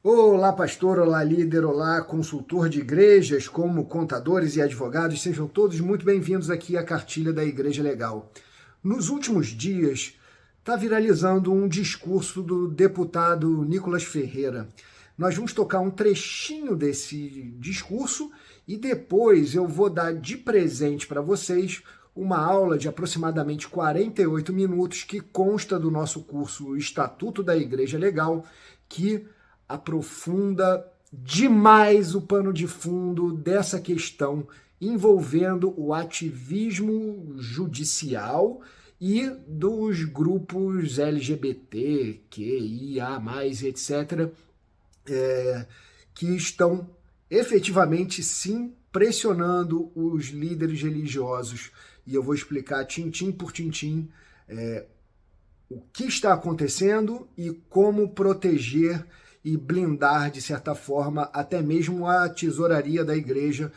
Olá, pastor, olá, líder, olá, consultor de igrejas, como contadores e advogados, sejam todos muito bem-vindos aqui à Cartilha da Igreja Legal. Nos últimos dias, está viralizando um discurso do deputado Nicolas Ferreira. Nós vamos tocar um trechinho desse discurso e depois eu vou dar de presente para vocês uma aula de aproximadamente 48 minutos que consta do nosso curso Estatuto da Igreja Legal, que aprofunda demais o pano de fundo dessa questão envolvendo o ativismo judicial e dos grupos LGBT, QIA+, etc., que estão efetivamente, sim, pressionando os líderes religiosos. E eu vou explicar tintim por tintim o que está acontecendo e como proteger e blindar, de certa forma, até mesmo a tesouraria da igreja,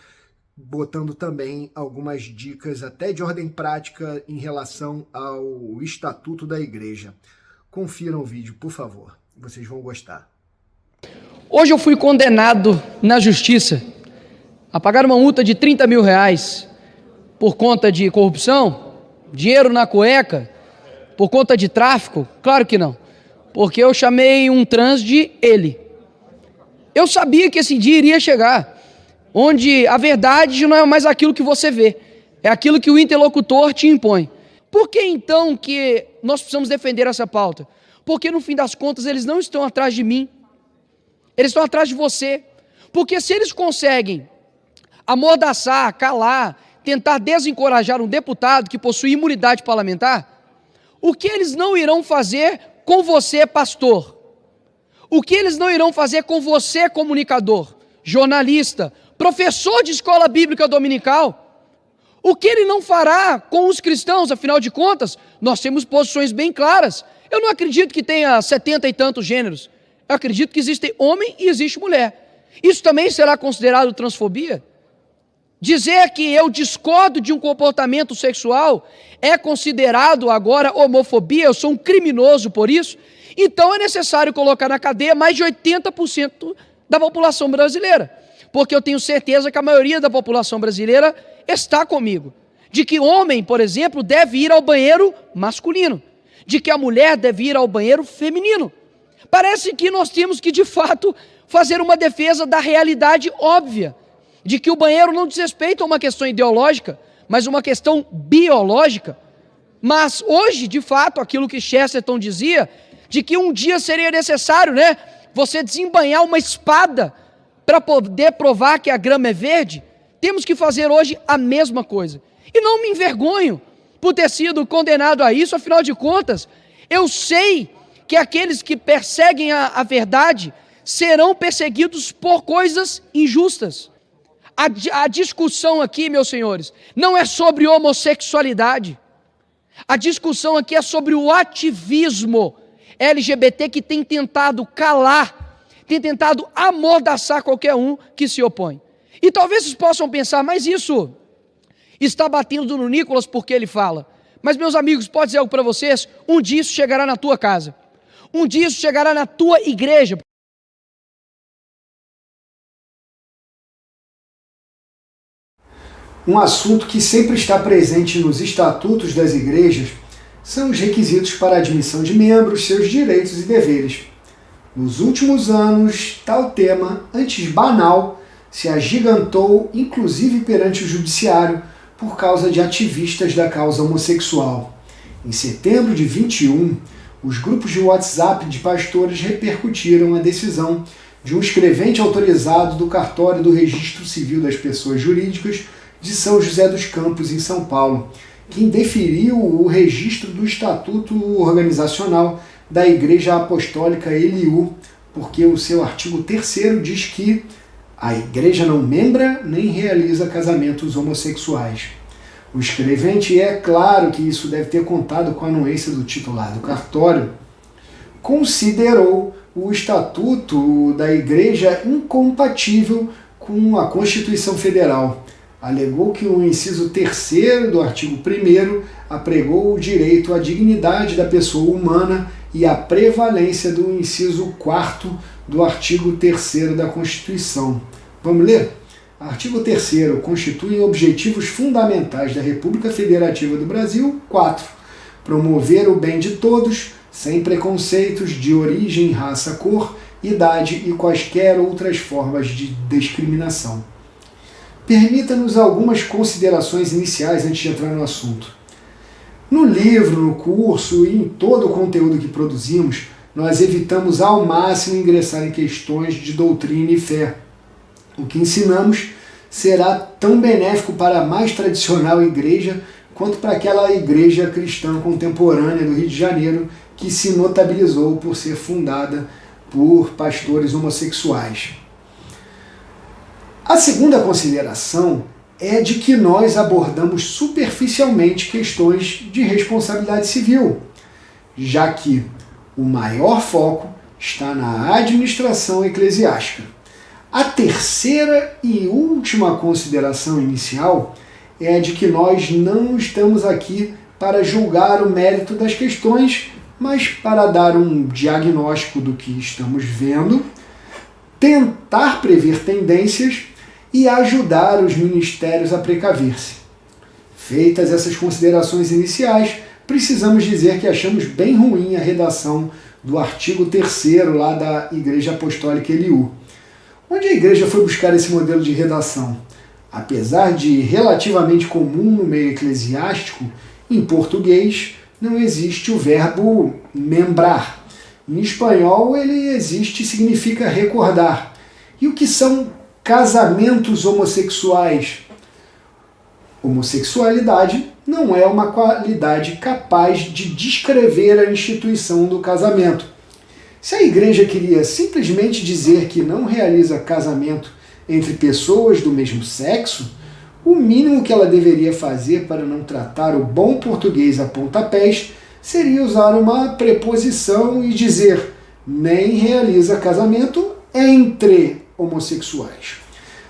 botando também algumas dicas até de ordem prática em relação ao estatuto da igreja. Confiram o vídeo, por favor, vocês vão gostar. Hoje eu fui condenado na justiça a pagar uma multa de 30 mil reais por conta de corrupção, dinheiro na cueca, por conta de tráfico? Claro que não, porque eu chamei um trans de ele. Eu sabia que esse dia iria chegar, onde a verdade não é mais aquilo que você vê, é aquilo que o interlocutor te impõe. Por que então que nós precisamos defender essa pauta? Porque no fim das contas eles não estão atrás de mim, eles estão atrás de você. Porque se eles conseguem amordaçar, calar, tentar desencorajar um deputado que possui imunidade parlamentar, o que eles não irão fazer com você, pastor? O que eles não irão fazer com você, comunicador, jornalista, professor de escola bíblica dominical? O que ele não fará com os cristãos? Afinal de contas, nós temos posições bem claras. Eu não acredito que tenha 70 e tantos gêneros. Eu acredito que existe homem e existe mulher. Isso também será considerado transfobia? Dizer que eu discordo de um comportamento sexual é considerado agora homofobia? Eu sou um criminoso por isso? Então é necessário colocar na cadeia mais de 80% da população brasileira, porque eu tenho certeza que a maioria da população brasileira está comigo, de que homem, por exemplo, deve ir ao banheiro masculino, de que a mulher deve ir ao banheiro feminino. Parece que nós temos que, de fato, fazer uma defesa da realidade óbvia, de que o banheiro não diz respeito a uma questão ideológica, mas uma questão biológica. Mas hoje, de fato, aquilo que Chesterton dizia, de que um dia seria necessário, você desembainhar uma espada para poder provar que a grama é verde, temos que fazer hoje a mesma coisa. E não me envergonho por ter sido condenado a isso, afinal de contas, eu sei que aqueles que perseguem a verdade serão perseguidos por coisas injustas. A discussão aqui, meus senhores, não é sobre homossexualidade. A discussão aqui é sobre o ativismo LGBT que tem tentado calar, tem tentado amordaçar qualquer um que se opõe. E talvez vocês possam pensar, mas isso está batendo no Nicolas porque ele fala. Mas, meus amigos, pode dizer algo para vocês? Um dia isso chegará na tua casa. Um dia isso chegará na tua igreja. Um assunto que sempre está presente nos estatutos das igrejas são os requisitos para a admissão de membros, seus direitos e deveres. Nos últimos anos, tal tema, antes banal, se agigantou, inclusive perante o judiciário, por causa de ativistas da causa homossexual. Em setembro de 21, os grupos de WhatsApp de pastores repercutiram a decisão de um escrevente autorizado do Cartório do Registro Civil das Pessoas Jurídicas de São José dos Campos, em São Paulo, que indeferiu o registro do Estatuto Organizacional da Igreja Apostólica ELIU, porque o seu artigo 3º diz que a igreja não membra nem realiza casamentos homossexuais. O escrevente, é claro que isso deve ter contado com a anuência do titular do cartório, considerou o Estatuto da Igreja incompatível com a Constituição Federal. Alegou que o inciso 3º do artigo 1º apregou o direito à dignidade da pessoa humana e a prevalência do inciso 4º do artigo 3º da Constituição. Vamos ler? Artigo 3º. Constituem objetivos fundamentais da República Federativa do Brasil. 4. Promover o bem de todos, sem preconceitos de origem, raça, cor, idade e quaisquer outras formas de discriminação. Permita-nos algumas considerações iniciais antes de entrar no assunto. No livro, no curso e em todo o conteúdo que produzimos, nós evitamos ao máximo ingressar em questões de doutrina e fé. O que ensinamos será tão benéfico para a mais tradicional igreja quanto para aquela igreja cristã contemporânea do Rio de Janeiro que se notabilizou por ser fundada por pastores homossexuais. A segunda consideração é de que nós abordamos superficialmente questões de responsabilidade civil, já que o maior foco está na administração eclesiástica. A terceira e última consideração inicial é a de que nós não estamos aqui para julgar o mérito das questões, mas para dar um diagnóstico do que estamos vendo, tentar prever tendências e ajudar os ministérios a precaver-se. Feitas essas considerações iniciais, precisamos dizer que achamos bem ruim a redação do artigo 3º lá da Igreja Apostólica Eliú. Onde a igreja foi buscar esse modelo de redação? Apesar de relativamente comum no meio eclesiástico, em português não existe o verbo membrar. Em espanhol ele existe e significa recordar. E o que são casamentos homossexuais? Homossexualidade não é uma qualidade capaz de descrever a instituição do casamento. Se a igreja queria simplesmente dizer que não realiza casamento entre pessoas do mesmo sexo, o mínimo que ela deveria fazer para não tratar o bom português a pontapés seria usar uma preposição e dizer nem realiza casamento entre homossexuais.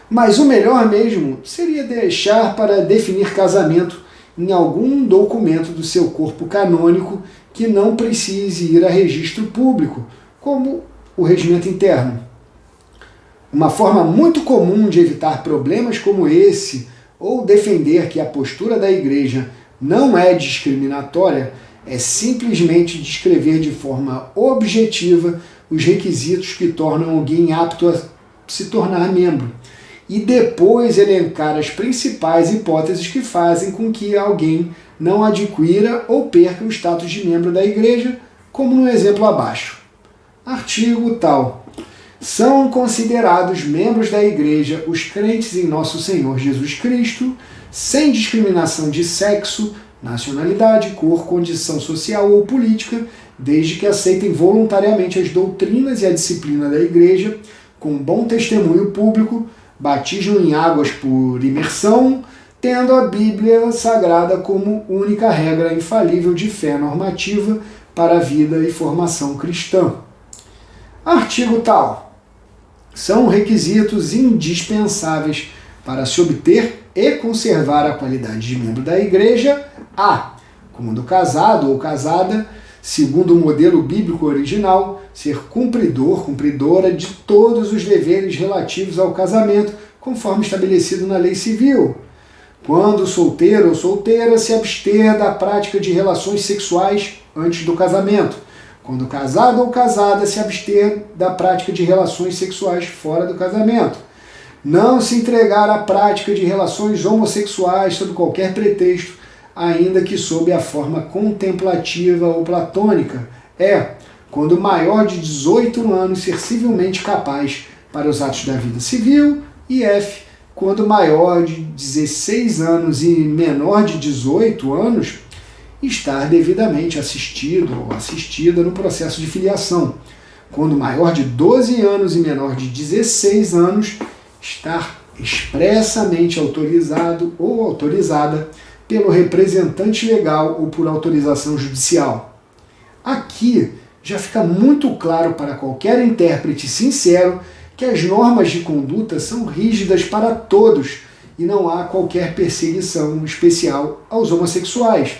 Mas o melhor mesmo seria deixar para definir casamento em algum documento do seu corpo canônico que não precise ir a registro público, como o regimento interno. Uma forma muito comum de evitar problemas como esse, ou defender que a postura da igreja não é discriminatória, é simplesmente descrever de forma objetiva os requisitos que tornam alguém apto a se tornar membro, e depois elencar as principais hipóteses que fazem com que alguém não adquira ou perca o status de membro da igreja, como no exemplo abaixo. Artigo tal. São considerados membros da igreja os crentes em nosso Senhor Jesus Cristo, sem discriminação de sexo, nacionalidade, cor, condição social ou política, desde que aceitem voluntariamente as doutrinas e a disciplina da igreja, com bom testemunho público, batismo em águas por imersão, tendo a Bíblia Sagrada como única regra infalível de fé normativa para a vida e formação cristã. Artigo tal. São requisitos indispensáveis para se obter e conservar a qualidade de membro da igreja: a. Quando casado ou casada, segundo o modelo bíblico original, ser cumpridora de todos os deveres relativos ao casamento, conforme estabelecido na lei civil. Quando solteiro ou solteira, se abster da prática de relações sexuais antes do casamento. Quando casado ou casada, se abster da prática de relações sexuais fora do casamento. Não se entregar à prática de relações homossexuais sob qualquer pretexto, ainda que sob a forma contemplativa ou platônica. Quando maior de 18 anos, ser civilmente capaz para os atos da vida civil. E f. Quando maior de 16 anos e menor de 18 anos, estar devidamente assistido ou assistida no processo de filiação. Quando maior de 12 anos e menor de 16 anos, estar expressamente autorizado ou autorizada pelo representante legal ou por autorização judicial. Aqui já fica muito claro para qualquer intérprete sincero que as normas de conduta são rígidas para todos e não há qualquer perseguição especial aos homossexuais.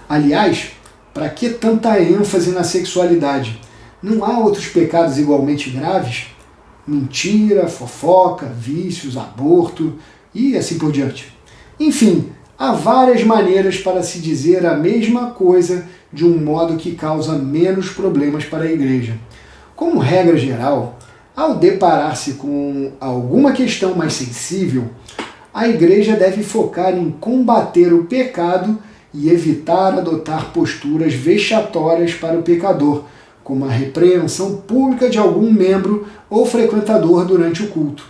Aliás, para que tanta ênfase na sexualidade? Não há outros pecados igualmente graves? Mentira, fofoca, vícios, aborto e assim por diante. Enfim, há várias maneiras para se dizer a mesma coisa de um modo que causa menos problemas para a igreja. Como regra geral, ao deparar-se com alguma questão mais sensível, a igreja deve focar em combater o pecado e evitar adotar posturas vexatórias para o pecador, como a repreensão pública de algum membro ou frequentador durante o culto.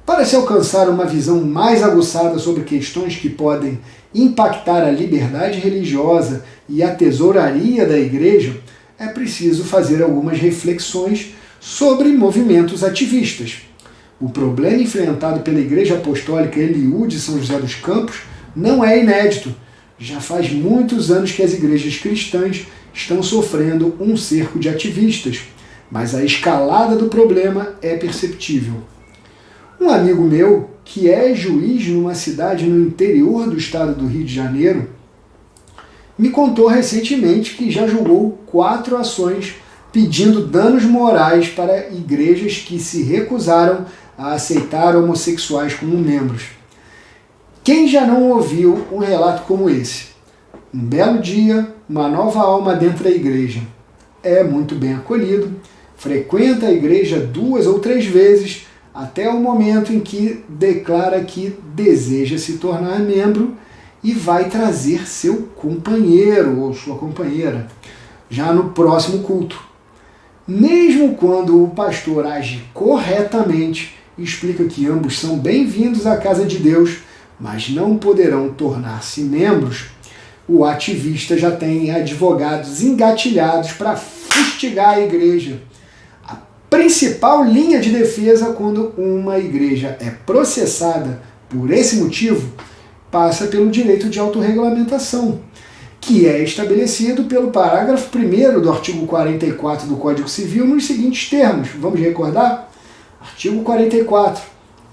Para se alcançar uma visão mais aguçada sobre questões que podem impactar a liberdade religiosa e a tesouraria da igreja, é preciso fazer algumas reflexões sobre movimentos ativistas. O problema enfrentado pela Igreja Apostólica Eliú de São José dos Campos não é inédito. Já faz muitos anos que as igrejas cristãs estão sofrendo um cerco de ativistas, mas a escalada do problema é perceptível. Um amigo meu, que é juiz numa cidade no interior do estado do Rio de Janeiro, me contou recentemente que já julgou 4 ações pedindo danos morais para igrejas que se recusaram a aceitar homossexuais como membros. Quem já não ouviu um relato como esse? Um belo dia, uma nova alma dentro da igreja. É muito bem acolhido, frequenta a igreja 2 ou 3 vezes, até o momento em que declara que deseja se tornar membro e vai trazer seu companheiro ou sua companheira já no próximo culto. Mesmo quando o pastor age corretamente, explica que ambos são bem-vindos à casa de Deus, mas não poderão tornar-se membros, o ativista já tem advogados engatilhados para fustigar a igreja. A principal linha de defesa quando uma igreja é processada por esse motivo passa pelo direito de autorregulamentação, que é estabelecido pelo parágrafo 1º do artigo 44 do Código Civil nos seguintes termos. Vamos recordar? Artigo 44.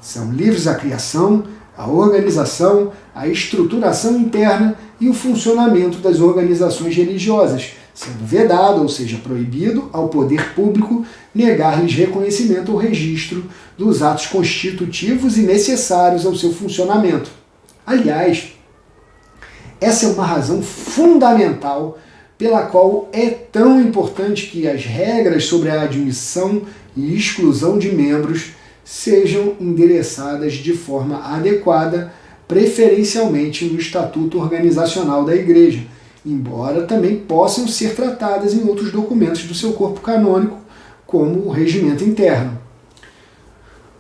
São livres a criação, a organização, a estruturação interna e o funcionamento das organizações religiosas, sendo vedado, ou seja, proibido, ao poder público negar-lhes reconhecimento ou registro dos atos constitutivos e necessários ao seu funcionamento. Aliás, essa é uma razão fundamental pela qual é tão importante que as regras sobre a admissão e exclusão de membros sejam endereçadas de forma adequada, preferencialmente no Estatuto Organizacional da Igreja, embora também possam ser tratadas em outros documentos do seu corpo canônico, como o regimento interno.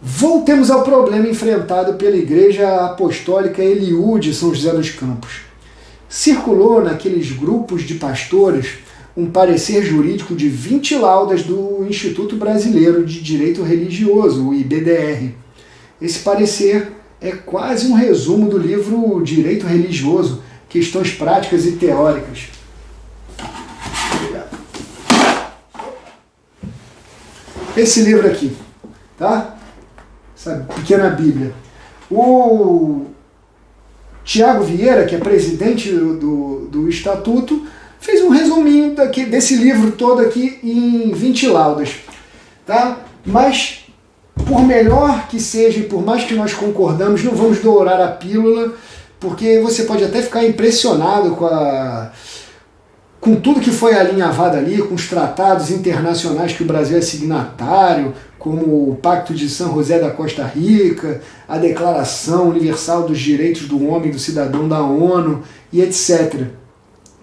Voltemos ao problema enfrentado pela Igreja Apostólica Eliú de São José dos Campos. Circulou naqueles grupos de pastores um parecer jurídico de 20 laudas do Instituto Brasileiro de Direito Religioso, o IBDR. Esse parecer é quase um resumo do livro Direito Religioso, Questões Práticas e Teóricas. Esse livro aqui, tá? Essa pequena Bíblia. O Tiago Vieira, que é presidente do Estatuto, fez um resuminho desse livro todo aqui em 20 laudas. Tá? Mas, por melhor que seja e por mais que nós concordamos, não vamos dourar a pílula, porque você pode até ficar impressionado com tudo que foi alinhavado ali, com os tratados internacionais que o Brasil é signatário, como o Pacto de São José da Costa Rica, a Declaração Universal dos Direitos do Homem e do Cidadão da ONU e etc.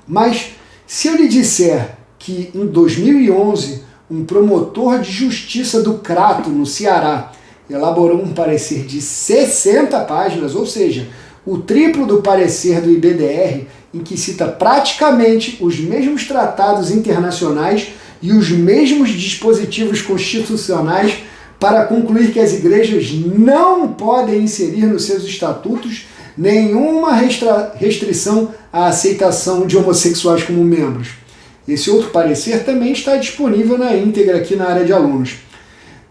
Mas, se eu lhe disser que em 2011 um promotor de justiça do Crato, no Ceará, elaborou um parecer de 60 páginas, ou seja, o triplo do parecer do IBDR, em que cita praticamente os mesmos tratados internacionais e os mesmos dispositivos constitucionais para concluir que as igrejas não podem inserir nos seus estatutos nenhuma restrição à aceitação de homossexuais como membros. Esse outro parecer também está disponível na íntegra aqui na área de alunos.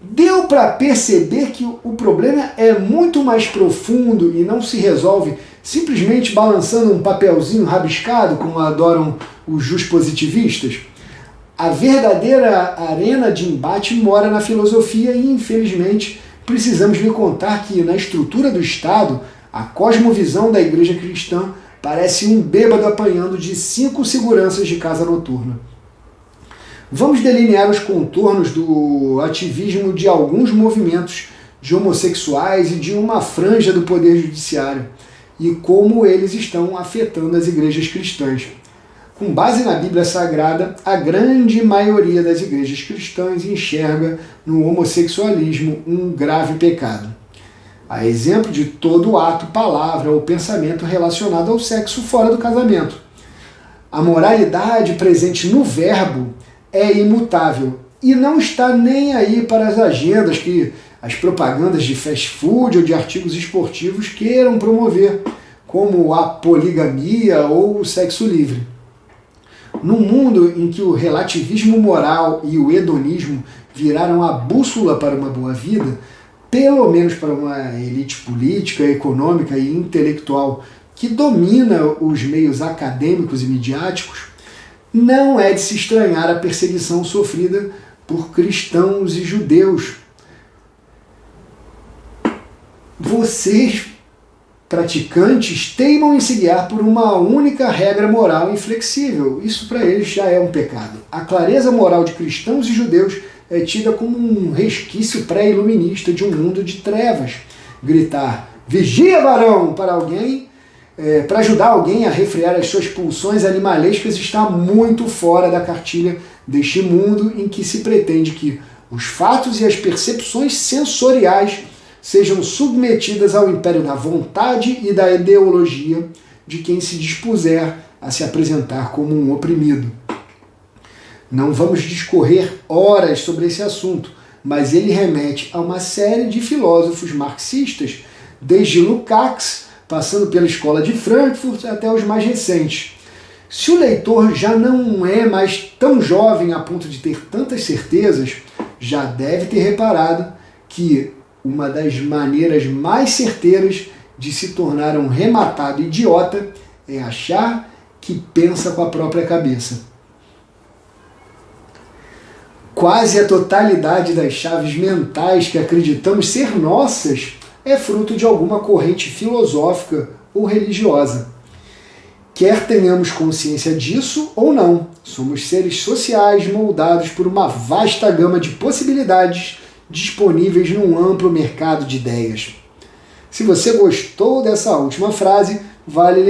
Deu para perceber que o problema é muito mais profundo e não se resolve simplesmente balançando um papelzinho rabiscado, como adoram os juspositivistas? A verdadeira arena de embate mora na filosofia e, infelizmente, precisamos lhe contar que, na estrutura do Estado, a cosmovisão da igreja cristã parece um bêbado apanhando de 5 seguranças de casa noturna. Vamos delinear os contornos do ativismo de alguns movimentos de homossexuais e de uma franja do poder judiciário e como eles estão afetando as igrejas cristãs. Com base na Bíblia Sagrada, a grande maioria das igrejas cristãs enxerga no homossexualismo um grave pecado. A exemplo de todo ato, palavra ou pensamento relacionado ao sexo fora do casamento. A moralidade presente no verbo é imutável e não está nem aí para as agendas que as propagandas de fast food ou de artigos esportivos queiram promover, como a poligamia ou o sexo livre. Num mundo em que o relativismo moral e o hedonismo viraram a bússola para uma boa vida, pelo menos para uma elite política, econômica e intelectual que domina os meios acadêmicos e midiáticos, não é de se estranhar a perseguição sofrida por cristãos e judeus. Vocês, praticantes, teimam em se guiar por uma única regra moral inflexível. Isso para eles já é um pecado. A clareza moral de cristãos e judeus é tida como um resquício pré-iluminista de um mundo de trevas. Gritar, vigia varão, para alguém, para ajudar alguém a refrear as suas pulsões animalescas está muito fora da cartilha deste mundo em que se pretende que os fatos e as percepções sensoriais sejam submetidas ao império da vontade e da ideologia de quem se dispuser a se apresentar como um oprimido. Não vamos discorrer horas sobre esse assunto, mas ele remete a uma série de filósofos marxistas, desde Lukács, passando pela escola de Frankfurt até os mais recentes. Se o leitor já não é mais tão jovem a ponto de ter tantas certezas, já deve ter reparado que uma das maneiras mais certeiras de se tornar um rematado idiota é achar que pensa com a própria cabeça. Quase a totalidade das chaves mentais que acreditamos ser nossas é fruto de alguma corrente filosófica ou religiosa. Quer tenhamos consciência disso ou não, somos seres sociais moldados por uma vasta gama de possibilidades disponíveis num amplo mercado de ideias. Se você gostou dessa última frase, vale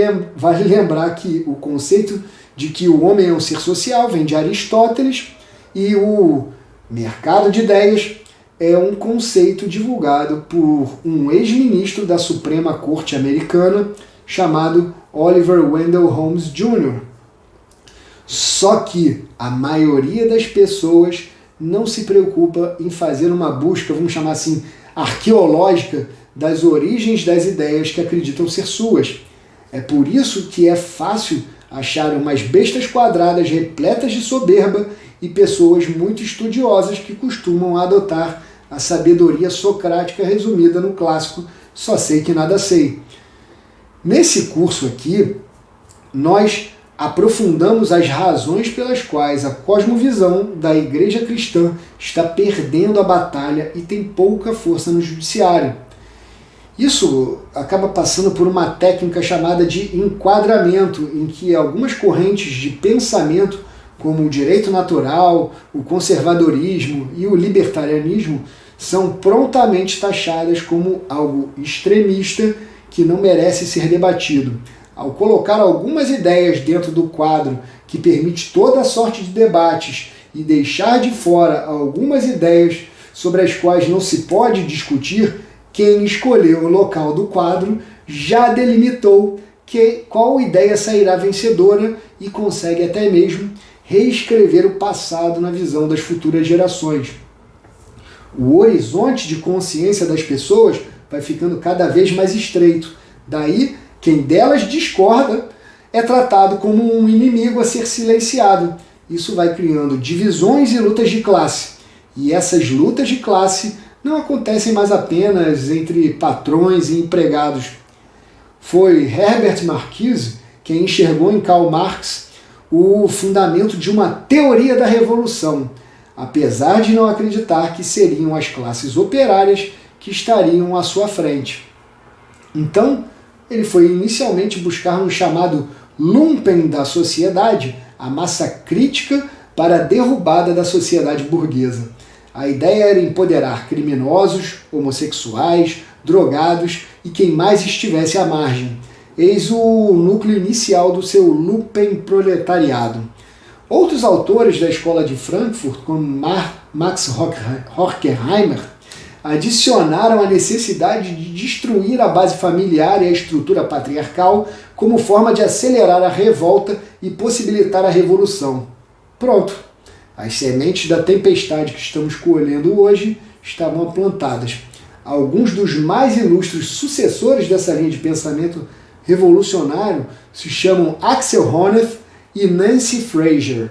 lembrar que o conceito de que o homem é um ser social vem de Aristóteles e o mercado de ideias é um conceito divulgado por um ex-ministro da Suprema Corte Americana chamado Oliver Wendell Holmes Jr. Só que a maioria das pessoas não se preocupa em fazer uma busca, vamos chamar assim, arqueológica das origens das ideias que acreditam ser suas. É por isso que é fácil achar umas bestas quadradas repletas de soberba e pessoas muito estudiosas que costumam adotar a sabedoria socrática resumida no clássico "só sei que nada sei". Nesse curso aqui, nós aprofundamos as razões pelas quais a cosmovisão da igreja cristã está perdendo a batalha e tem pouca força no judiciário. Isso acaba passando por uma técnica chamada de enquadramento, em que algumas correntes de pensamento, como o direito natural, o conservadorismo e o libertarianismo, são prontamente taxadas como algo extremista que não merece ser debatido. Ao colocar algumas ideias dentro do quadro que permite toda a sorte de debates e deixar de fora algumas ideias sobre as quais não se pode discutir, quem escolheu o local do quadro já delimitou qual ideia sairá vencedora e consegue até mesmo reescrever o passado na visão das futuras gerações. O horizonte de consciência das pessoas vai ficando cada vez mais estreito. Daí, quem delas discorda é tratado como um inimigo a ser silenciado. Isso vai criando divisões e lutas de classe. E essas lutas de classe não acontecem mais apenas entre patrões e empregados. Foi Herbert Marcuse quem enxergou em Karl Marx o fundamento de uma teoria da revolução, apesar de não acreditar que seriam as classes operárias que estariam à sua frente. Então, ele foi inicialmente buscar um chamado lumpen da sociedade, a massa crítica para a derrubada da sociedade burguesa. A ideia era empoderar criminosos, homossexuais, drogados e quem mais estivesse à margem. Eis o núcleo inicial do seu lumpen proletariado. Outros autores da escola de Frankfurt, como Max Horkheimer, adicionaram a necessidade de destruir a base familiar e a estrutura patriarcal como forma de acelerar a revolta e possibilitar a revolução. Pronto! As sementes da tempestade que estamos colhendo hoje estavam plantadas. Alguns dos mais ilustres sucessores dessa linha de pensamento revolucionário se chamam Axel Honneth e Nancy Fraser.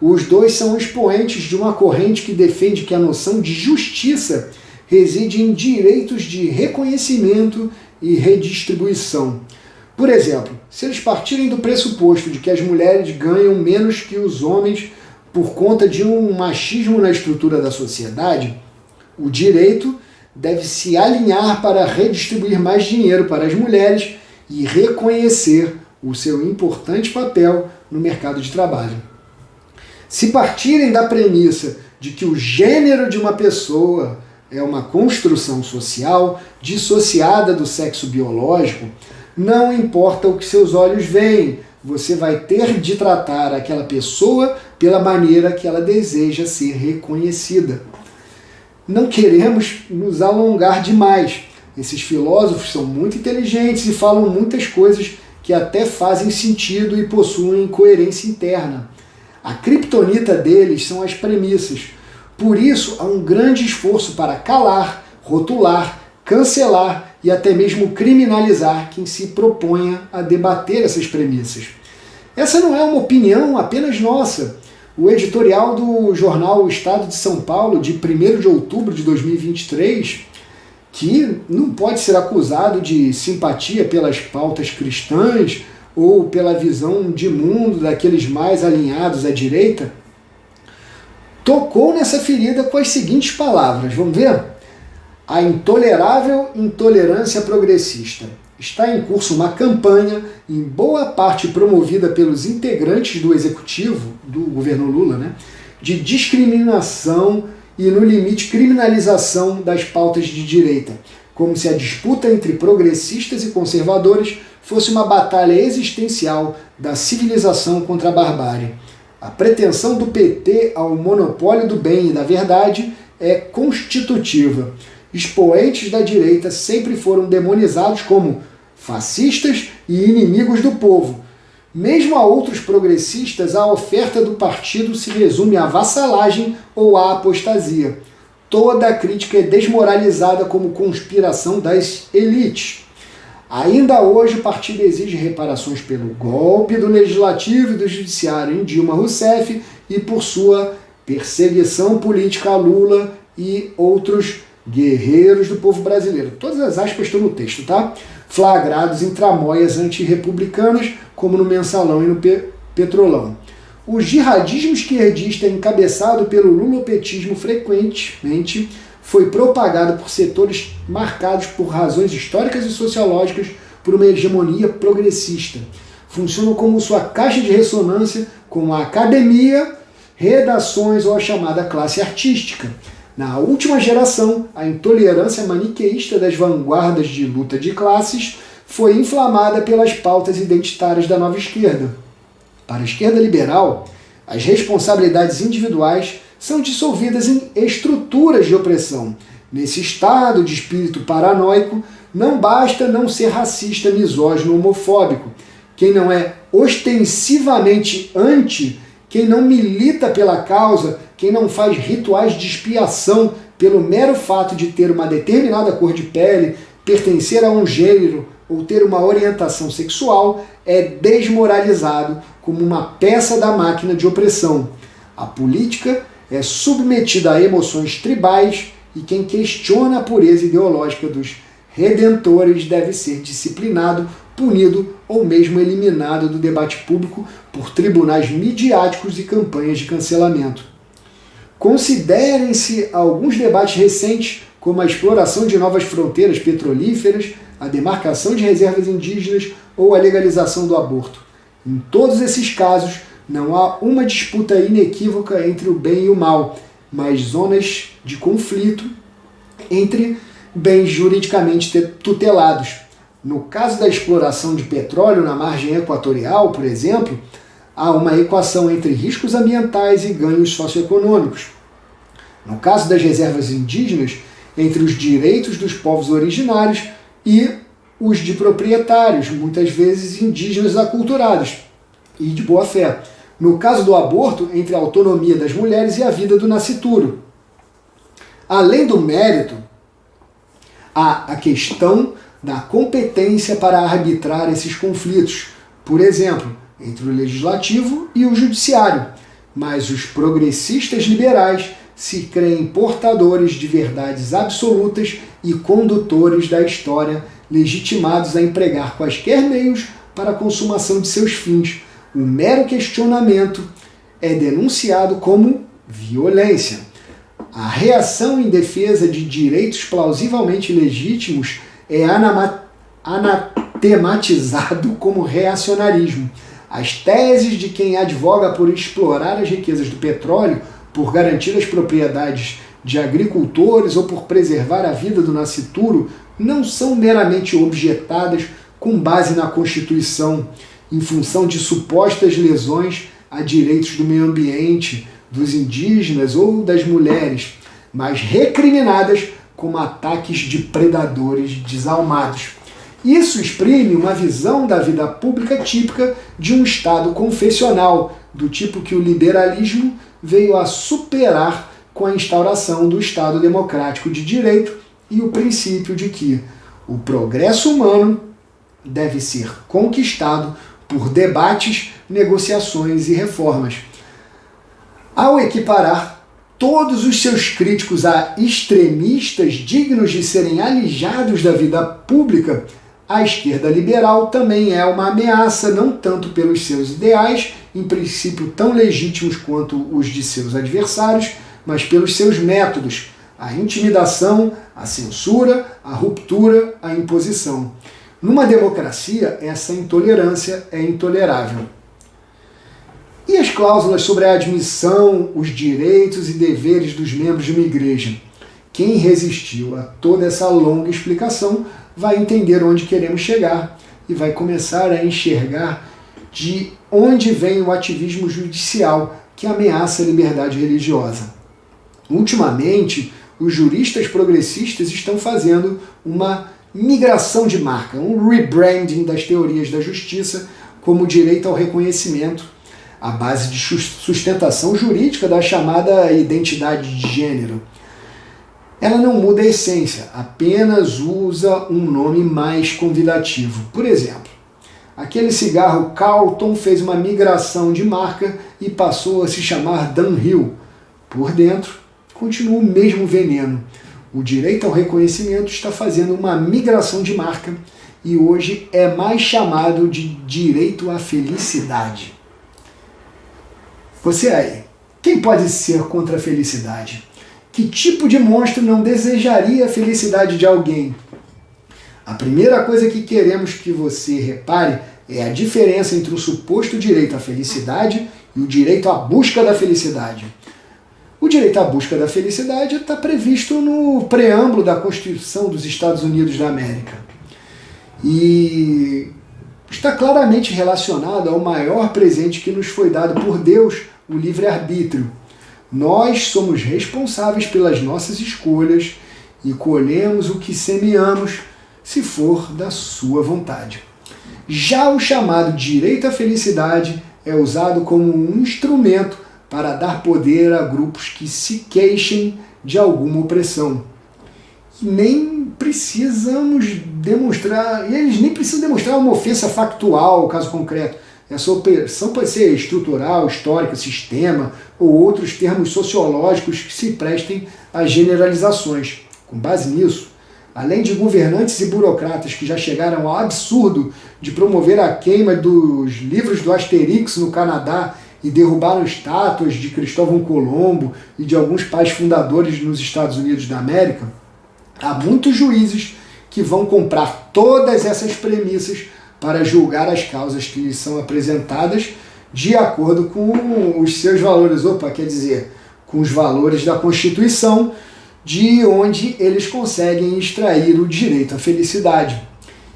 Os dois são expoentes de uma corrente que defende que a noção de justiça reside em direitos de reconhecimento e redistribuição. Por exemplo, se eles partirem do pressuposto de que as mulheres ganham menos que os homens por conta de um machismo na estrutura da sociedade, o direito deve se alinhar para redistribuir mais dinheiro para as mulheres e reconhecer o seu importante papel no mercado de trabalho. Se partirem da premissa de que o gênero de uma pessoa é uma construção social dissociada do sexo biológico, não importa o que seus olhos veem, você vai ter de tratar aquela pessoa pela maneira que ela deseja ser reconhecida. Não queremos nos alongar demais. Esses filósofos são muito inteligentes e falam muitas coisas que até fazem sentido e possuem coerência interna. A criptonita deles são as premissas. Por isso, há um grande esforço para calar, rotular, cancelar e até mesmo criminalizar quem se proponha a debater essas premissas. Essa não é uma opinião apenas nossa. O editorial do jornal O Estado de São Paulo, de 1º de outubro de 2023, que não pode ser acusado de simpatia pelas pautas cristãs ou pela visão de mundo daqueles mais alinhados à direita, tocou nessa ferida com as seguintes palavras. Vamos ver? A intolerável intolerância progressista. Está em curso uma campanha, em boa parte promovida pelos integrantes do executivo, do governo Lula, de discriminação e, no limite, criminalização das pautas de direita, como se a disputa entre progressistas e conservadores fosse uma batalha existencial da civilização contra a barbárie. A pretensão do PT ao monopólio do bem e da verdade é constitutiva. Expoentes da direita sempre foram demonizados como fascistas e inimigos do povo. Mesmo a outros progressistas, a oferta do partido se resume à vassalagem ou à apostasia. Toda a crítica é desmoralizada como conspiração das elites. Ainda hoje, o partido exige reparações pelo golpe do Legislativo e do Judiciário em Dilma Rousseff e por sua perseguição política a Lula e outros guerreiros do povo brasileiro. Todas as aspas estão no texto, tá? Flagrados em tramóias antirrepublicanas, como no Mensalão e no Petrolão. O jihadismo esquerdista encabeçado pelo lulopetismo frequentemente foi propagado por setores marcados por razões históricas e sociológicas por uma hegemonia progressista. Funcionam como sua caixa de ressonância com a academia, redações ou a chamada classe artística. Na última geração, a intolerância maniqueísta das vanguardas de luta de classes foi inflamada pelas pautas identitárias da nova esquerda. Para a esquerda liberal, as responsabilidades individuais são dissolvidas em estruturas de opressão. Nesse estado de espírito paranoico, não basta não ser racista, misógino, homofóbico. Quem não é ostensivamente anti, quem não milita pela causa, quem não faz rituais de expiação pelo mero fato de ter uma determinada cor de pele, pertencer a um gênero ou ter uma orientação sexual, é desmoralizado como uma peça da máquina de opressão. A política é submetida a emoções tribais e quem questiona a pureza ideológica dos redentores deve ser disciplinado punido ou mesmo eliminado do debate público por tribunais midiáticos e campanhas de cancelamento. Considerem-se alguns debates recentes, como a exploração de novas fronteiras petrolíferas, a demarcação de reservas indígenas ou a legalização do aborto. Em todos esses casos, não há uma disputa inequívoca entre o bem e o mal, mas zonas de conflito entre bens juridicamente tutelados. No caso da exploração de petróleo na margem equatorial, por exemplo, há uma equação entre riscos ambientais e ganhos socioeconômicos. No caso das reservas indígenas, entre os direitos dos povos originários e os de proprietários, muitas vezes indígenas aculturados e de boa fé. No caso do aborto, entre a autonomia das mulheres e a vida do nascituro. Além do mérito, há a questão da competência para arbitrar esses conflitos, por exemplo, entre o legislativo e o judiciário. Mas os progressistas liberais se creem portadores de verdades absolutas e condutores da história, legitimados a empregar quaisquer meios para a consumação de seus fins. O mero questionamento é denunciado como violência. A reação em defesa de direitos plausivelmente legítimos é anatematizado como reacionarismo. As teses de quem advoga por explorar as riquezas do petróleo, por garantir as propriedades de agricultores ou por preservar a vida do nascituro, não são meramente objetadas com base na Constituição, em função de supostas lesões a direitos do meio ambiente, dos indígenas ou das mulheres, mas recriminadas como ataques de predadores desalmados. Isso exprime uma visão da vida pública típica de um Estado confessional, do tipo que o liberalismo veio a superar com a instauração do Estado democrático de direito e o princípio de que o progresso humano deve ser conquistado por debates, negociações e reformas. Ao equiparar todos os seus críticos a extremistas dignos de serem alijados da vida pública, a esquerda liberal também é uma ameaça não tanto pelos seus ideais, em princípio tão legítimos quanto os de seus adversários, mas pelos seus métodos, a intimidação, a censura, a ruptura, a imposição. Numa democracia, essa intolerância é intolerável. E as cláusulas sobre a admissão, os direitos e deveres dos membros de uma igreja? Quem resistiu a toda essa longa explicação vai entender onde queremos chegar e vai começar a enxergar de onde vem o ativismo judicial que ameaça a liberdade religiosa. Ultimamente, os juristas progressistas estão fazendo uma migração de marca, um rebranding das teorias da justiça como direito ao reconhecimento, à base de sustentação jurídica da chamada identidade de gênero. Ela não muda a essência, apenas usa um nome mais convidativo. Por exemplo, aquele cigarro Carlton fez uma migração de marca e passou a se chamar Dunhill. Por dentro, continua o mesmo veneno. O direito ao reconhecimento está fazendo uma migração de marca e hoje é mais chamado de direito à felicidade. Você aí, quem pode ser contra a felicidade? Que tipo de monstro não desejaria a felicidade de alguém? A primeira coisa que queremos que você repare é a diferença entre o suposto direito à felicidade e o direito à busca da felicidade. O direito à busca da felicidade está previsto no preâmbulo da Constituição dos Estados Unidos da América. E está claramente relacionado ao maior presente que nos foi dado por Deus, o livre-arbítrio. Nós somos responsáveis pelas nossas escolhas e colhemos o que semeamos, se for da sua vontade. Já o chamado direito à felicidade é usado como um instrumento para dar poder a grupos que se queixem de alguma opressão. E nem precisamos demonstrar, e eles nem precisam demonstrar uma ofensa factual, caso concreto. Essa opressão pode ser estrutural, histórica, sistema ou outros termos sociológicos que se prestem a generalizações. Com base nisso, além de governantes e burocratas que já chegaram ao absurdo de promover a queima dos livros do Asterix no Canadá e derrubaram estátuas de Cristóvão Colombo e de alguns pais fundadores nos Estados Unidos da América, há muitos juízes que vão comprar todas essas premissas para julgar as causas que lhes são apresentadas de acordo com os seus valores, quer dizer, com os valores da Constituição, de onde eles conseguem extrair o direito à felicidade.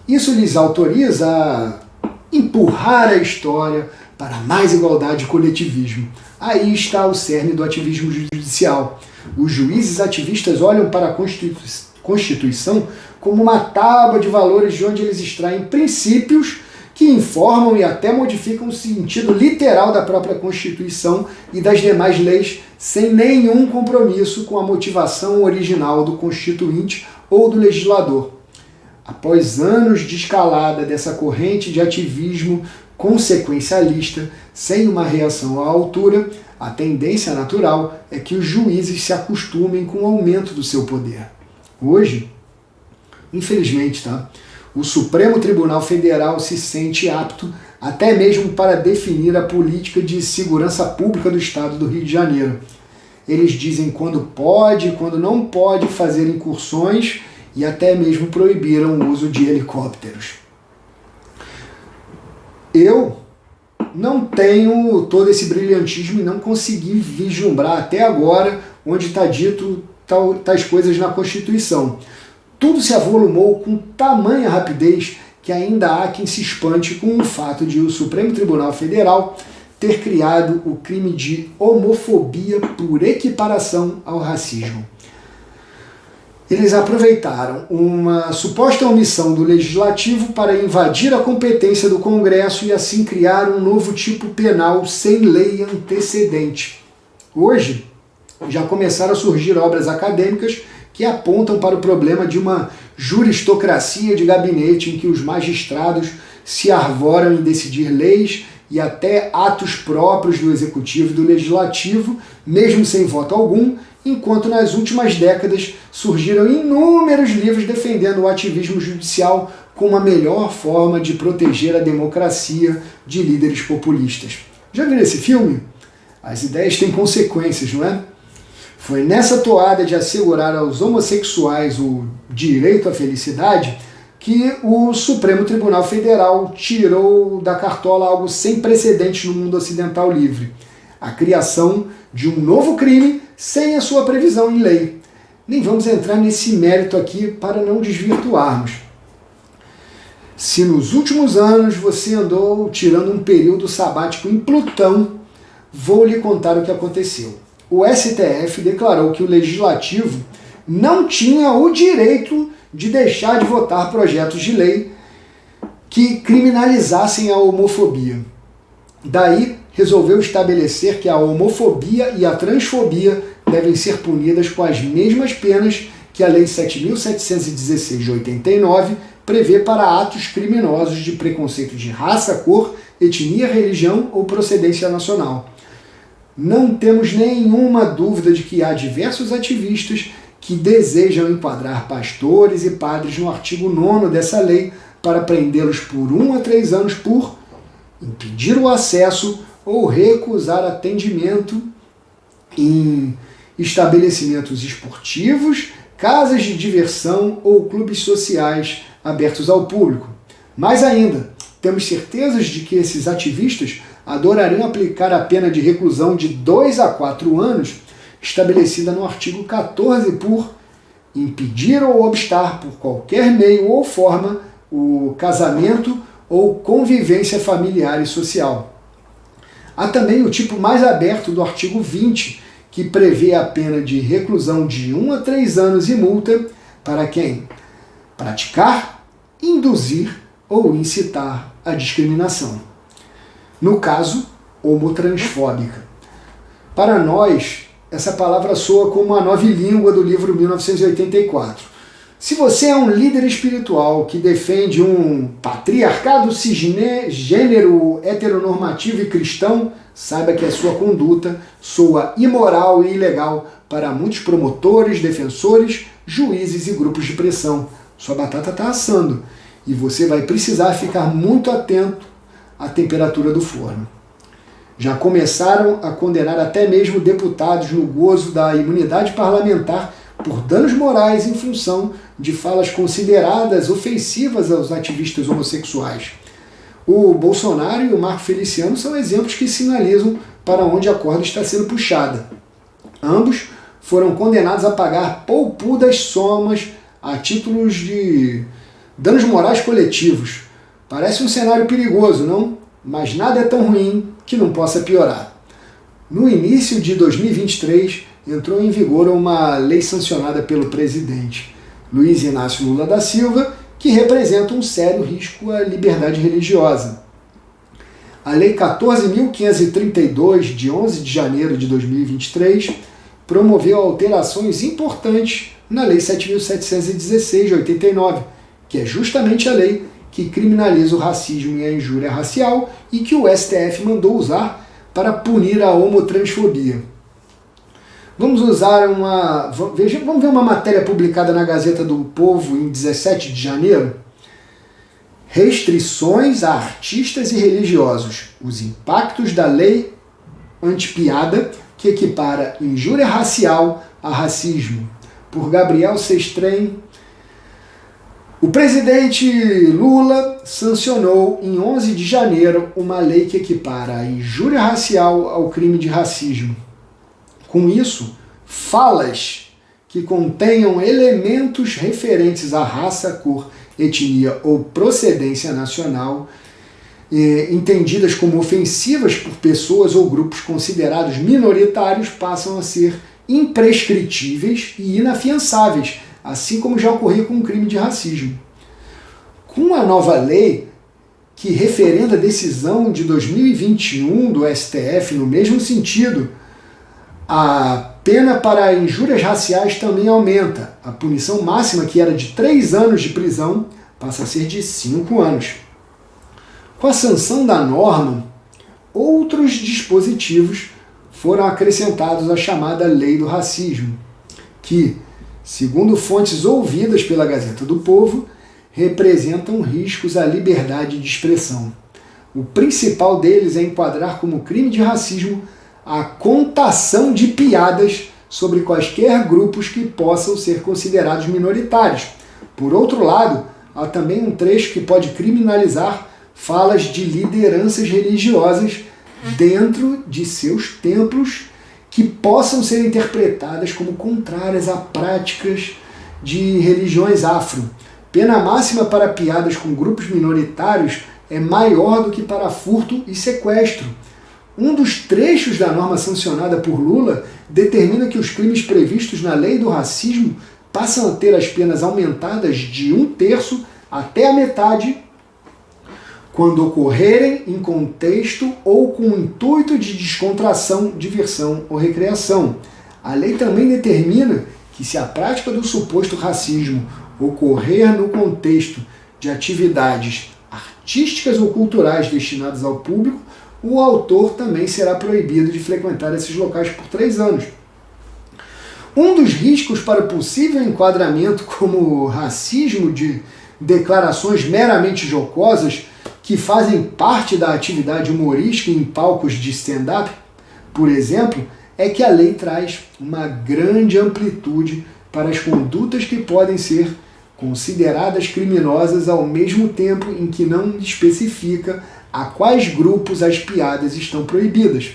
Isso lhes autoriza a empurrar a história para mais igualdade e coletivismo. Aí está o cerne do ativismo judicial. Os juízes ativistas olham para a Constituição como uma tábua de valores de onde eles extraem princípios que informam e até modificam o sentido literal da própria Constituição e das demais leis, sem nenhum compromisso com a motivação original do constituinte ou do legislador. Após anos de escalada dessa corrente de ativismo consequencialista, sem uma reação à altura, a tendência natural é que os juízes se acostumem com o aumento do seu poder. Hoje, infelizmente, o Supremo Tribunal Federal se sente apto até mesmo para definir a política de segurança pública do Estado do Rio de Janeiro. Eles dizem quando pode e quando não pode fazer incursões e até mesmo proibiram o uso de helicópteros. Eu não tenho todo esse brilhantismo e não consegui vislumbrar até agora onde está dito tais coisas na Constituição. Tudo se avolumou com tamanha rapidez que ainda há quem se espante com o fato de o Supremo Tribunal Federal ter criado o crime de homofobia por equiparação ao racismo. Eles aproveitaram uma suposta omissão do Legislativo para invadir a competência do Congresso e assim criar um novo tipo penal sem lei antecedente. Hoje, já começaram a surgir obras acadêmicas que apontam para o problema de uma juristocracia de gabinete em que os magistrados se arvoram em decidir leis e até atos próprios do Executivo e do Legislativo, mesmo sem voto algum, enquanto nas últimas décadas surgiram inúmeros livros defendendo o ativismo judicial como a melhor forma de proteger a democracia de líderes populistas. Já viram esse filme? As ideias têm consequências, não é? Foi nessa toada de assegurar aos homossexuais o direito à felicidade que o Supremo Tribunal Federal tirou da cartola algo sem precedentes no mundo ocidental livre: a criação de um novo crime sem a sua previsão em lei. Nem vamos entrar nesse mérito aqui para não desvirtuarmos. Se nos últimos anos você andou tirando um período sabático em Plutão, vou lhe contar o que aconteceu. O STF declarou que o Legislativo não tinha o direito de deixar de votar projetos de lei que criminalizassem a homofobia. Daí, resolveu estabelecer que a homofobia e a transfobia devem ser punidas com as mesmas penas que a Lei 7.716 de 89 prevê para atos criminosos de preconceito de raça, cor, etnia, religião ou procedência nacional. Não temos nenhuma dúvida de que há diversos ativistas que desejam enquadrar pastores e padres no artigo 9º dessa lei para prendê-los por 1 a 3 anos por impedir o acesso ou recusar atendimento em estabelecimentos esportivos, casas de diversão ou clubes sociais abertos ao público. Mais ainda, temos certezas de que esses ativistas adorariam aplicar a pena de reclusão de 2 a 4 anos, estabelecida no artigo 14 por impedir ou obstar por qualquer meio ou forma o casamento ou convivência familiar e social. Há também o tipo mais aberto do artigo 20, que prevê a pena de reclusão de 1 a 3 anos e multa para quem praticar, induzir ou incitar a discriminação. No caso, homotransfóbica. Para nós, essa palavra soa como a nova língua do livro 1984. Se você é um líder espiritual que defende um patriarcado cisgênero, heteronormativo e cristão, saiba que a sua conduta soa imoral e ilegal para muitos promotores, defensores, juízes e grupos de pressão. Sua batata está assando e você vai precisar ficar muito atento à temperatura do forno. Já começaram a condenar até mesmo deputados no gozo da imunidade parlamentar por danos morais em função de falas consideradas ofensivas aos ativistas homossexuais. O Bolsonaro e o Marco Feliciano são exemplos que sinalizam para onde a corda está sendo puxada. Ambos foram condenados a pagar poupudas somas a títulos de danos morais coletivos. Parece um cenário perigoso, não? Mas nada é tão ruim que não possa piorar. No início de 2023, entrou em vigor uma lei sancionada pelo presidente Luiz Inácio Lula da Silva, que representa um sério risco à liberdade religiosa. A Lei 14.532, de 11 de janeiro de 2023, promoveu alterações importantes na Lei 7.716, de 89, que é justamente a lei que criminaliza o racismo e a injúria racial e que o STF mandou usar para punir a homotransfobia. Vamos ver uma matéria publicada na Gazeta do Povo em 17 de janeiro. Restrições a artistas e religiosos. Os impactos da lei antipiada que equipara injúria racial a racismo. Por Gabriel Sestrem. O presidente Lula sancionou em 11 de janeiro uma lei que equipara a injúria racial ao crime de racismo. Com isso, falas que contenham elementos referentes à raça, cor, etnia ou procedência nacional, entendidas como ofensivas por pessoas ou grupos considerados minoritários, passam a ser imprescritíveis e inafiançáveis, assim como já ocorria com o crime de racismo. Com a nova lei, que referenda a decisão de 2021 do STF no mesmo sentido, a pena para injúrias raciais também aumenta. A punição máxima, que era de 3 anos de prisão, passa a ser de 5 anos. Com a sanção da norma, outros dispositivos foram acrescentados à chamada Lei do Racismo, que, segundo fontes ouvidas pela Gazeta do Povo, representam riscos à liberdade de expressão. O principal deles é enquadrar como crime de racismo a contação de piadas sobre quaisquer grupos que possam ser considerados minoritários. Por outro lado, há também um trecho que pode criminalizar falas de lideranças religiosas dentro de seus templos que possam ser interpretadas como contrárias a práticas de religiões afro. Pena máxima para piadas com grupos minoritários é maior do que para furto e sequestro. Um dos trechos da norma sancionada por Lula determina que os crimes previstos na Lei do Racismo passam a ter as penas aumentadas de 1/3 até a metade quando ocorrerem em contexto ou com o intuito de descontração, diversão ou recreação. A lei também determina que, se a prática do suposto racismo ocorrer no contexto de atividades artísticas ou culturais destinadas ao público, o autor também será proibido de frequentar esses locais por 3 anos. Um dos riscos para o possível enquadramento como racismo de declarações meramente jocosas que fazem parte da atividade humorística em palcos de stand-up, por exemplo, é que a lei traz uma grande amplitude para as condutas que podem ser consideradas criminosas ao mesmo tempo em que não especifica a quais grupos as piadas estão proibidas.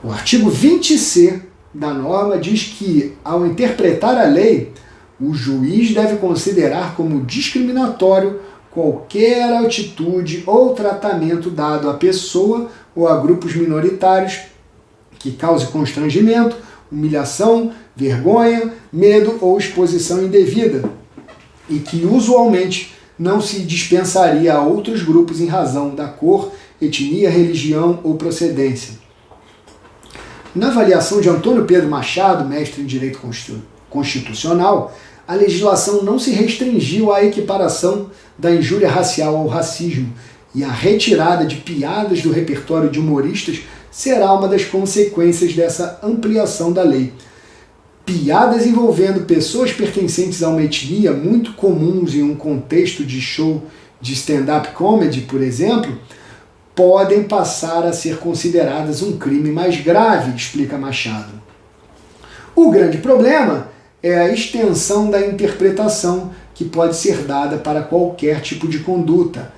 O artigo 20C da norma diz que, ao interpretar a lei, o juiz deve considerar como discriminatório qualquer atitude ou tratamento dado à pessoa ou a grupos minoritários que cause constrangimento, humilhação, vergonha, medo ou exposição indevida, e que usualmente não se dispensaria a outros grupos em razão da cor, etnia, religião ou procedência. Na avaliação de Antônio Pedro Machado, mestre em Direito Constitucional, a legislação não se restringiu à equiparação da injúria racial ao racismo, e a retirada de piadas do repertório de humoristas será uma das consequências dessa ampliação da lei. Piadas envolvendo pessoas pertencentes a uma etnia, muito comuns em um contexto de show de stand-up comedy, por exemplo, podem passar a ser consideradas um crime mais grave, explica Machado. O grande problema é a extensão da interpretação que pode ser dada para qualquer tipo de conduta.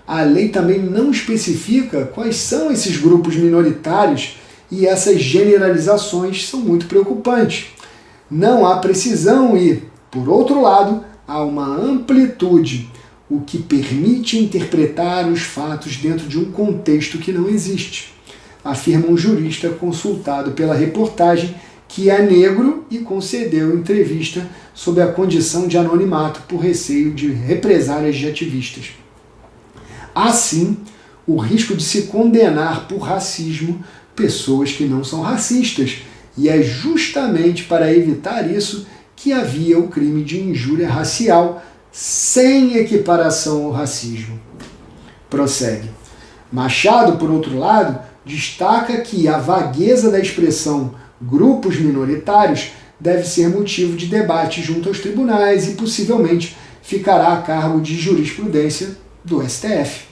A lei também não especifica quais são esses grupos minoritários e essas generalizações são muito preocupantes. Não há precisão e, por outro lado, há uma amplitude, o que permite interpretar os fatos dentro de um contexto que não existe, afirma um jurista consultado pela reportagem que é negro e concedeu entrevista sob a condição de anonimato por receio de represálias de ativistas. Assim, o risco de se condenar por racismo pessoas que não são racistas, e é justamente para evitar isso que havia o crime de injúria racial sem equiparação ao racismo. Prossegue. Machado, por outro lado, destaca que a vagueza da expressão grupos minoritários deve ser motivo de debate junto aos tribunais e possivelmente ficará a cargo de jurisprudência do STF.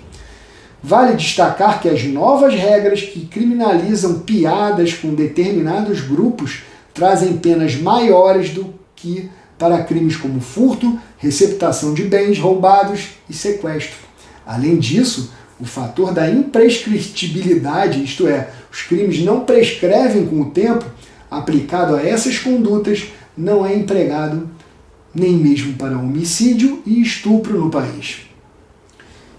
Vale destacar que as novas regras que criminalizam piadas com determinados grupos trazem penas maiores do que para crimes como furto, receptação de bens roubados e sequestro. Além disso, o fator da imprescritibilidade, isto é, os crimes não prescrevem com o tempo, aplicado a essas condutas, não é empregado nem mesmo para homicídio e estupro no país.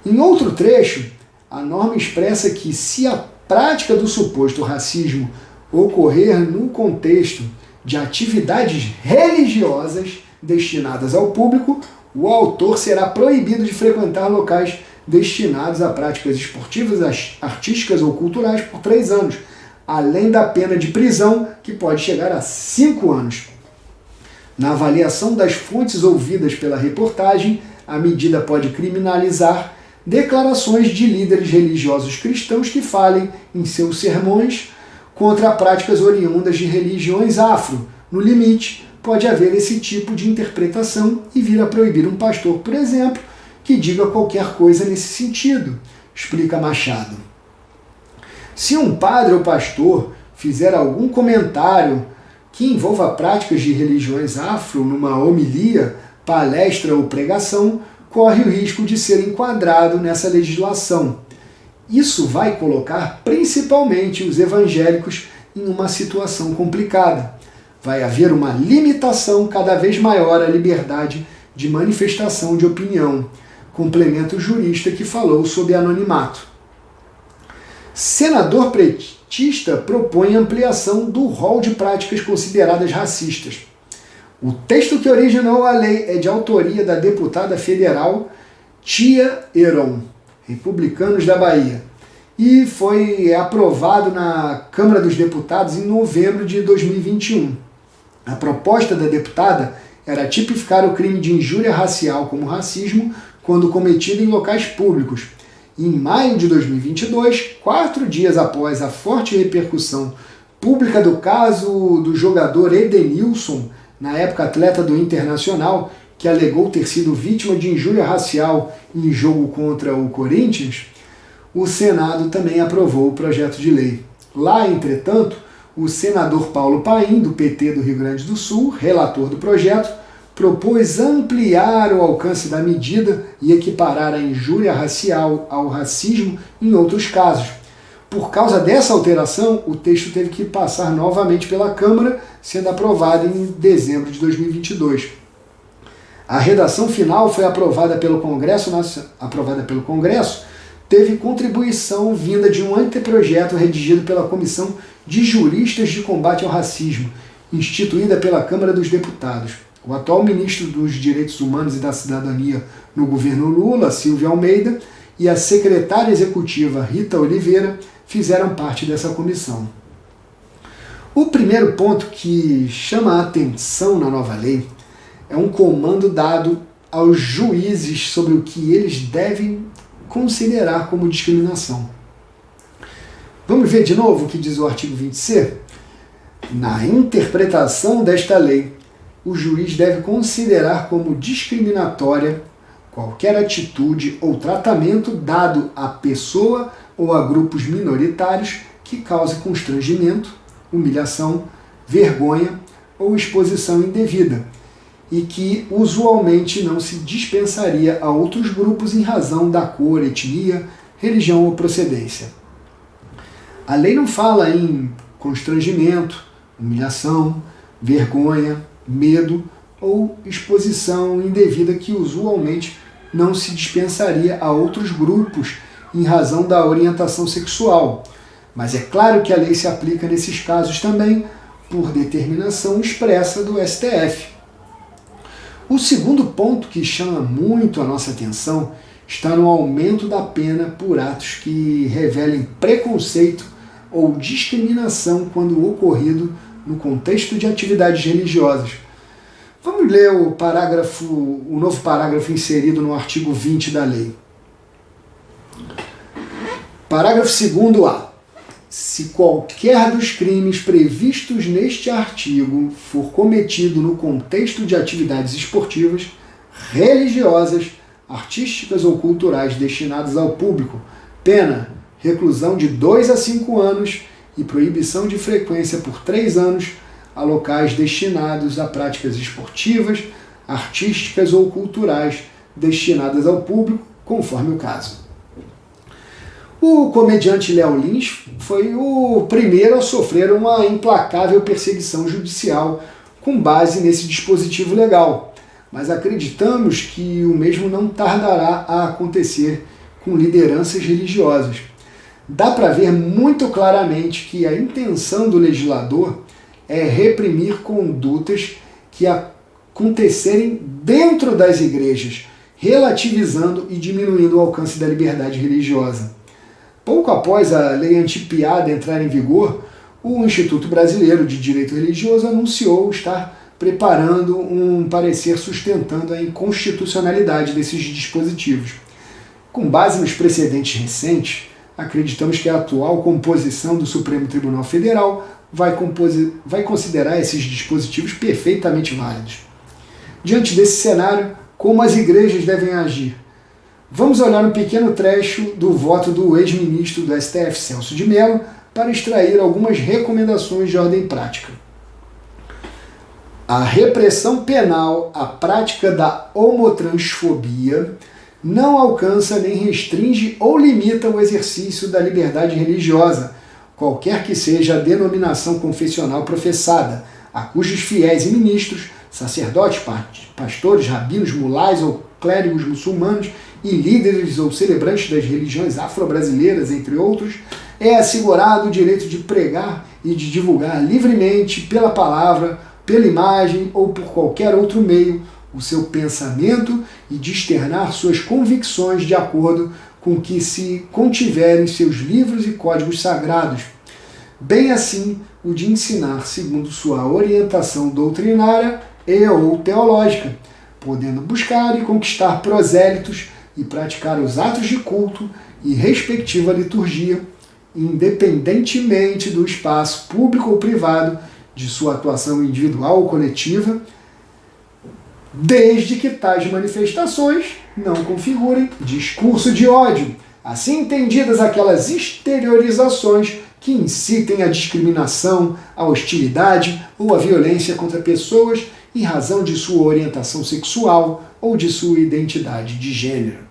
Em outro trecho, a norma expressa que se a prática do suposto racismo ocorrer no contexto de atividades religiosas destinadas ao público, o autor será proibido de frequentar locais destinados a práticas esportivas, artísticas ou culturais por 3 anos, além da pena de prisão, que pode chegar a 5 anos. Na avaliação das fontes ouvidas pela reportagem, a medida pode criminalizar declarações de líderes religiosos cristãos que falem em seus sermões contra práticas oriundas de religiões afro. No limite, pode haver esse tipo de interpretação e vir a proibir um pastor, por exemplo, que diga qualquer coisa nesse sentido, explica Machado. Se um padre ou pastor fizer algum comentário que envolva práticas de religiões afro numa homilia, palestra ou pregação, corre o risco de ser enquadrado nessa legislação. Isso vai colocar principalmente os evangélicos em uma situação complicada. Vai haver uma limitação cada vez maior à liberdade de manifestação de opinião, complementa o jurista que falou sob anonimato. Senador petista propõe ampliação do rol de práticas consideradas racistas. O texto que originou a lei é de autoria da deputada federal Tia Heron, republicanos da Bahia, e foi aprovado na Câmara dos Deputados em novembro de 2021. A proposta da deputada era tipificar o crime de injúria racial como racismo quando cometido em locais públicos. Em maio de 2022, 4 dias após a forte repercussão pública do caso do jogador Edenilson, na época atleta do Internacional, que alegou ter sido vítima de injúria racial em jogo contra o Corinthians, o Senado também aprovou o projeto de lei. Lá, entretanto, o senador Paulo Paim, do PT do Rio Grande do Sul, relator do projeto, propôs ampliar o alcance da medida e equiparar a injúria racial ao racismo em outros casos. Por causa dessa alteração, o texto teve que passar novamente pela Câmara, sendo aprovado em dezembro de 2022. A redação final foi aprovada pelo Congresso, teve contribuição vinda de um anteprojeto redigido pela Comissão de Juristas de Combate ao Racismo, instituída pela Câmara dos Deputados. O atual ministro dos Direitos Humanos e da Cidadania no governo Lula, Silvio Almeida, e a secretária executiva Rita Oliveira fizeram parte dessa comissão. O primeiro ponto que chama a atenção na nova lei é um comando dado aos juízes sobre o que eles devem considerar como discriminação. Vamos ver de novo o que diz o artigo 20C? Na interpretação desta lei, o juiz deve considerar como discriminatória qualquer atitude ou tratamento dado à pessoa ou a grupos minoritários que cause constrangimento, humilhação, vergonha ou exposição indevida, e que usualmente não se dispensaria a outros grupos em razão da cor, etnia, religião ou procedência. A lei não fala em constrangimento, humilhação, vergonha, medo ou exposição indevida que usualmente não se dispensaria a outros grupos em razão da orientação sexual. Mas é claro que a lei se aplica nesses casos também por determinação expressa do STF. O segundo ponto que chama muito a nossa atenção está no aumento da pena por atos que revelem preconceito ou discriminação quando ocorrido no contexto de atividades religiosas. Vamos ler o novo parágrafo inserido no artigo 20 da lei. Parágrafo 2º-A. Se qualquer dos crimes previstos neste artigo for cometido no contexto de atividades esportivas, religiosas, artísticas ou culturais destinadas ao público, pena, reclusão de 2 a 5 anos e proibição de frequência por 3 anos a locais destinados a práticas esportivas, artísticas ou culturais destinadas ao público, conforme o caso. O comediante Léo Lins foi o primeiro a sofrer uma implacável perseguição judicial com base nesse dispositivo legal, mas acreditamos que o mesmo não tardará a acontecer com lideranças religiosas. Dá para ver muito claramente que a intenção do legislador é reprimir condutas que acontecerem dentro das igrejas, relativizando e diminuindo o alcance da liberdade religiosa. Pouco após a lei anti-piada entrar em vigor, o Instituto Brasileiro de Direito Religioso anunciou estar preparando um parecer sustentando a inconstitucionalidade desses dispositivos. Com base nos precedentes recentes, acreditamos que a atual composição do Supremo Tribunal Federal vai considerar esses dispositivos perfeitamente válidos. Diante desse cenário, como as igrejas devem agir? Vamos olhar um pequeno trecho do voto do ex-ministro do STF, Celso de Mello, para extrair algumas recomendações de ordem prática. A repressão penal à prática da homotransfobia não alcança nem restringe ou limita o exercício da liberdade religiosa, qualquer que seja a denominação confessional professada, a cujos fiéis e ministros, sacerdotes, pastores, rabinos, mulais ou clérigos muçulmanos e líderes ou celebrantes das religiões afro-brasileiras, entre outros, é assegurado o direito de pregar e de divulgar livremente pela palavra, pela imagem ou por qualquer outro meio o seu pensamento e de externar suas convicções de acordo com o que se contiver em seus livros e códigos sagrados, bem assim o de ensinar segundo sua orientação doutrinária e ou teológica, podendo buscar e conquistar prosélitos e praticar os atos de culto e respectiva liturgia, independentemente do espaço público ou privado, de sua atuação individual ou coletiva, desde que tais manifestações não configurem discurso de ódio, assim entendidas aquelas exteriorizações que incitem a discriminação, a hostilidade ou a violência contra pessoas em razão de sua orientação sexual ou de sua identidade de gênero.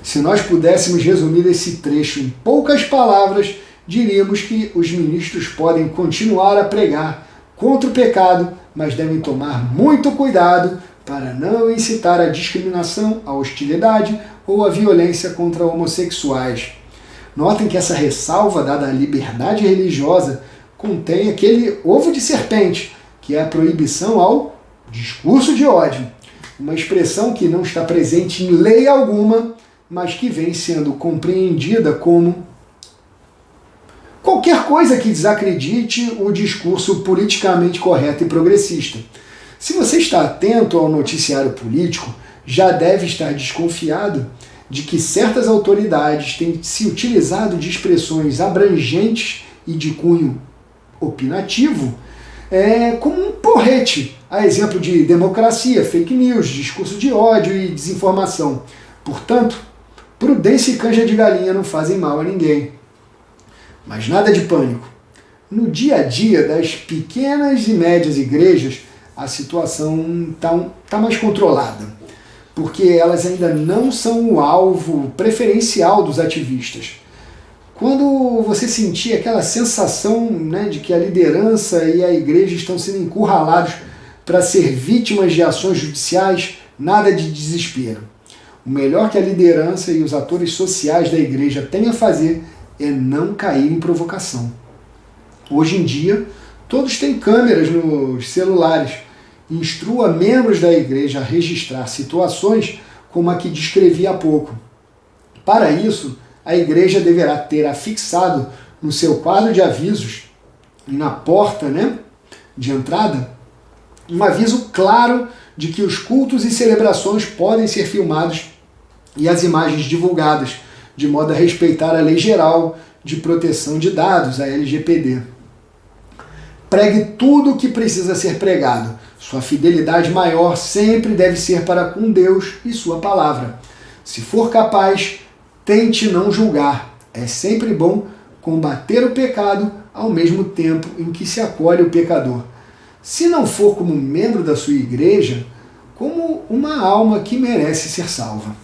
Se nós pudéssemos resumir esse trecho em poucas palavras, diríamos que os ministros podem continuar a pregar contra o pecado, mas devem tomar muito cuidado para não incitar a discriminação, a hostilidade ou a violência contra homossexuais. Notem que essa ressalva dada à liberdade religiosa contém aquele ovo de serpente, que é a proibição ao discurso de ódio, uma expressão que não está presente em lei alguma, mas que vem sendo compreendida como qualquer coisa que desacredite o discurso politicamente correto e progressista. Se você está atento ao noticiário político, já deve estar desconfiado de que certas autoridades têm se utilizado de expressões abrangentes e de cunho opinativo como um porrete, a exemplo de democracia, fake news, discurso de ódio e desinformação. Portanto, prudência e canja de galinha não fazem mal a ninguém. Mas nada de pânico. No dia a dia das pequenas e médias igrejas, a situação está mais controlada, porque elas ainda não são o alvo preferencial dos ativistas. Quando você sentir aquela sensação, né, de que a liderança e a igreja estão sendo encurralados para ser vítimas de ações judiciais, nada de desespero. O melhor que a liderança e os atores sociais da igreja têm a fazer é não cair em provocação. Hoje em dia, todos têm câmeras nos celulares. Instrua membros da igreja a registrar situações como a que descrevi há pouco. Para isso, a igreja deverá ter afixado no seu quadro de avisos e na porta, de entrada, um aviso claro de que os cultos e celebrações podem ser filmados e as imagens divulgadas, de modo a respeitar a Lei Geral de Proteção de Dados, a LGPD. Pregue tudo o que precisa ser pregado. Sua fidelidade maior sempre deve ser para com Deus e sua palavra. Se for capaz, tente não julgar. É sempre bom combater o pecado ao mesmo tempo em que se acolhe o pecador. Se não for como membro da sua igreja, como uma alma que merece ser salva.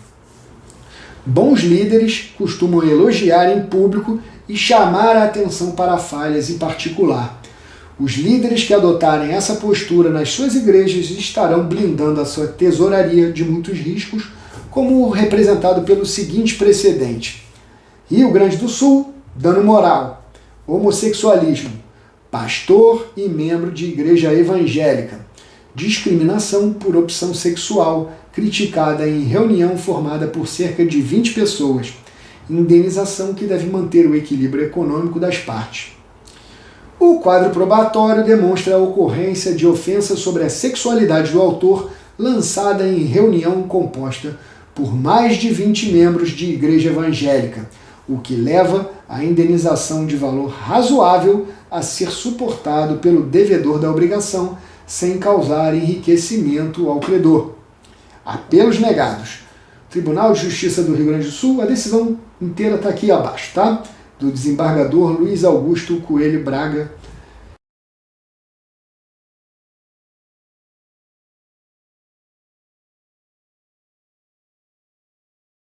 Bons líderes costumam elogiar em público e chamar a atenção para falhas em particular. Os líderes que adotarem essa postura nas suas igrejas estarão blindando a sua tesouraria de muitos riscos, como representado pelo seguinte precedente: Rio Grande do Sul, dano moral, homossexualismo, pastor e membro de igreja evangélica, discriminação por opção sexual, criticada em reunião formada por cerca de 20 pessoas, indenização que deve manter o equilíbrio econômico das partes. O quadro probatório demonstra a ocorrência de ofensa sobre a sexualidade do autor lançada em reunião composta por mais de 20 membros de igreja evangélica, o que leva à indenização de valor razoável a ser suportado pelo devedor da obrigação, sem causar enriquecimento ao credor. Apelos negados. Tribunal de Justiça do Rio Grande do Sul, a decisão inteira está aqui abaixo, tá? Do desembargador Luiz Augusto Coelho Braga,